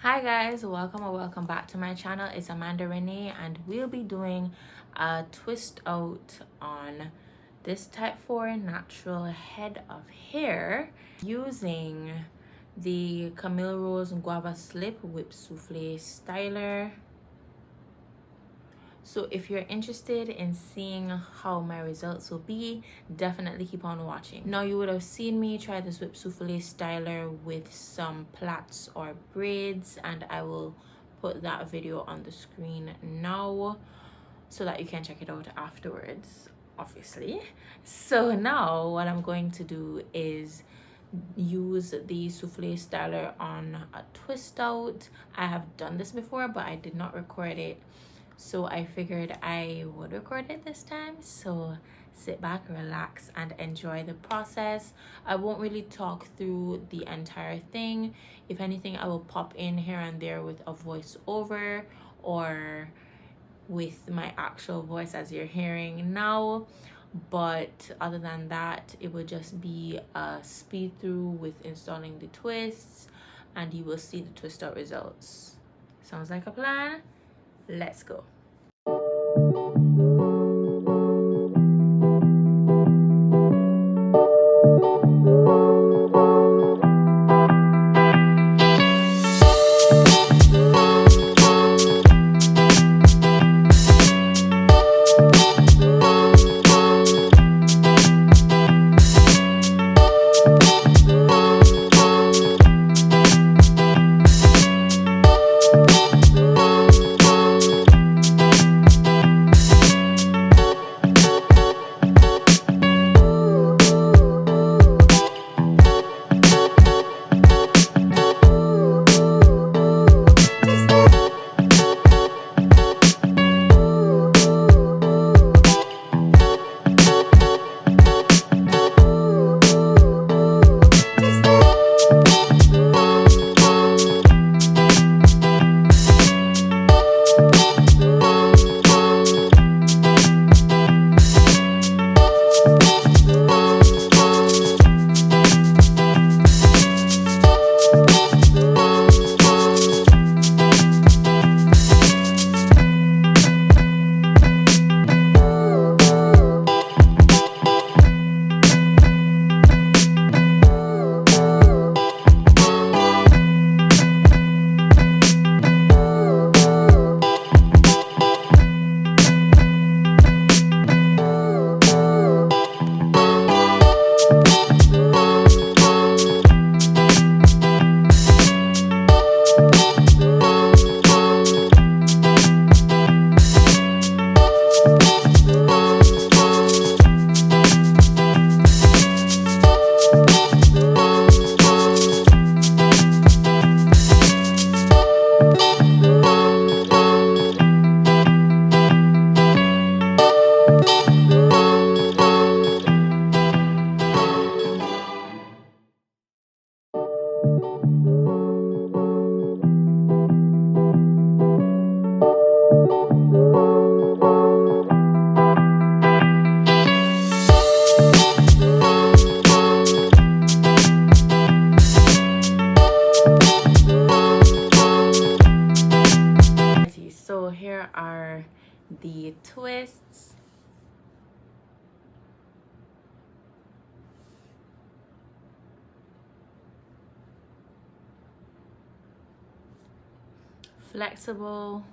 Hi guys, welcome or welcome back to my channel. It's Amanda Renee and we'll be doing a twist out on this type 4 natural head of hair using the Camille Rose Guava Slip Whip Souffle Styler. So if you're interested in seeing how my results will be, definitely keep on watching. Now you would have seen me try this whip souffle styler with some plaits or braids, and I will put that video on the screen now so that you can check it out afterwards, obviously. So now what I'm going to do is use the souffle styler on a twist out. I have done this before, but I did not record it, so I figured I would record it this time. So sit back, relax, and enjoy the process. I won't really talk through the entire thing. If anything, I will pop in here and there with a voiceover or with my actual voice as you're hearing now, but other than that, it will just be a speed through with installing the twists, and you will see the twist out results. Sounds like a plan? Let's go. So here are the twists. Flexible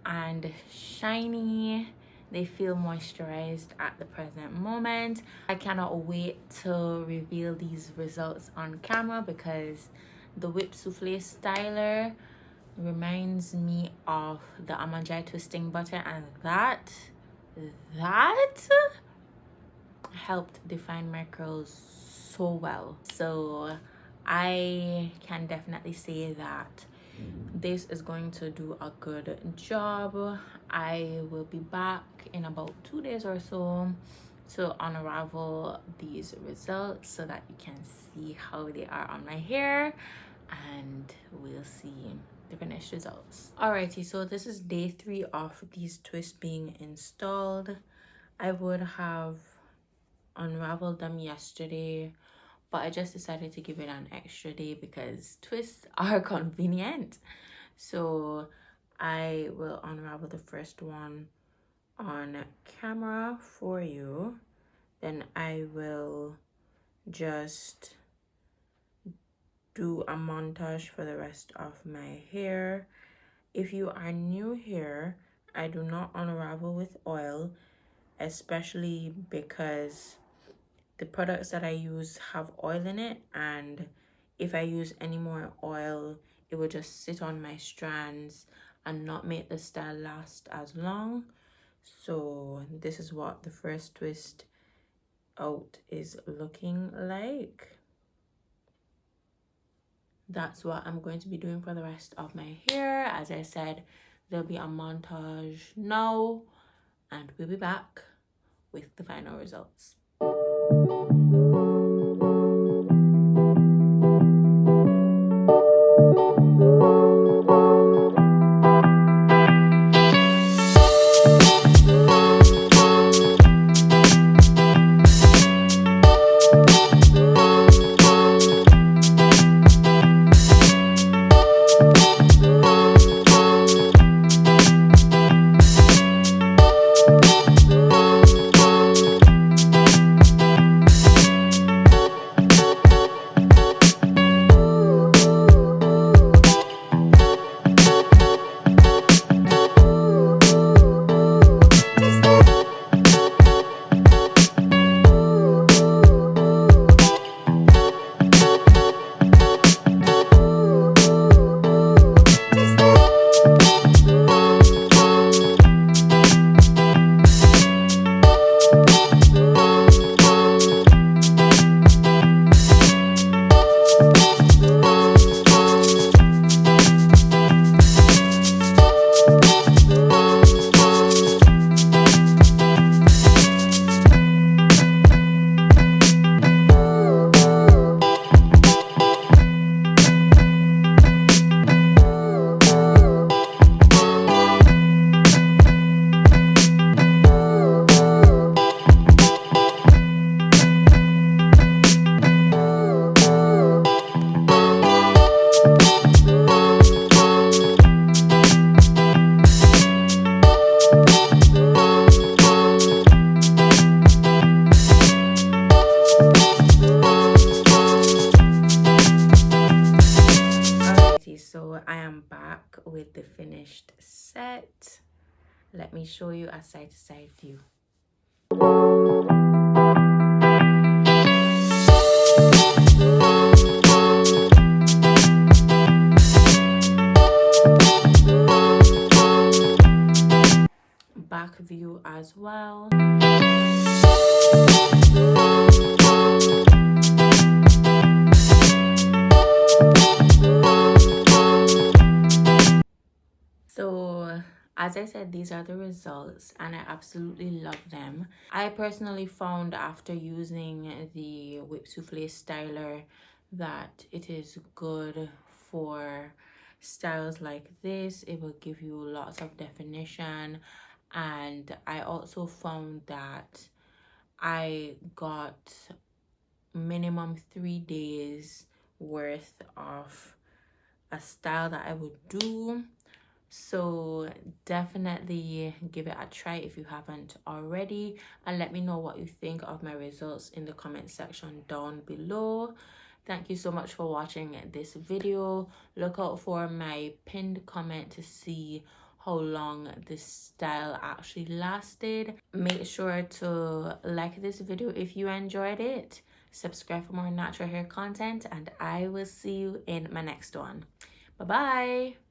and shiny. They feel moisturized at the present moment. I cannot wait to reveal these results on camera because the whip souffle styler reminds me of the Amanjai twisting butter, and that helped define my curls so well. So I can definitely say that this is going to do a good job. I will be back in about 2 days or so to unravel these results so that you can see how they are on my hair, and we'll see the finished results. Alrighty, so this is day 3 of these twists being installed. I would have unraveled them yesterday, but I just decided to give it an extra day because twists are convenient. So I will unravel the first one on camera for you. Then I will just do a montage for the rest of my hair. If you are new here, I do not unravel with oil, especially because the products that I use have oil in it, and if I use any more oil, it will just sit on my strands and not make the style last as long. So this is what the first twist out is looking like. That's what I'm going to be doing for the rest of my hair. As I said, there'll be a montage now, and we'll be back with the final results. So I am back with the finished set. Let me show you a side to side view. Back view as well. So as I said, these are the results and I absolutely love them. I personally found after using the whip souffle styler that it is good for styles like this. It will give you lots of definition, and I also found that I got minimum 3 days worth of a style that I would do. So definitely give it a try if you haven't already, and let me know what you think of my results in the comment section down below. Thank you so much for watching this video. Look out for my pinned comment to see how long this style actually lasted. Make sure to like this video if you enjoyed it, subscribe for more natural hair content, and I will see you in my next one. Bye bye.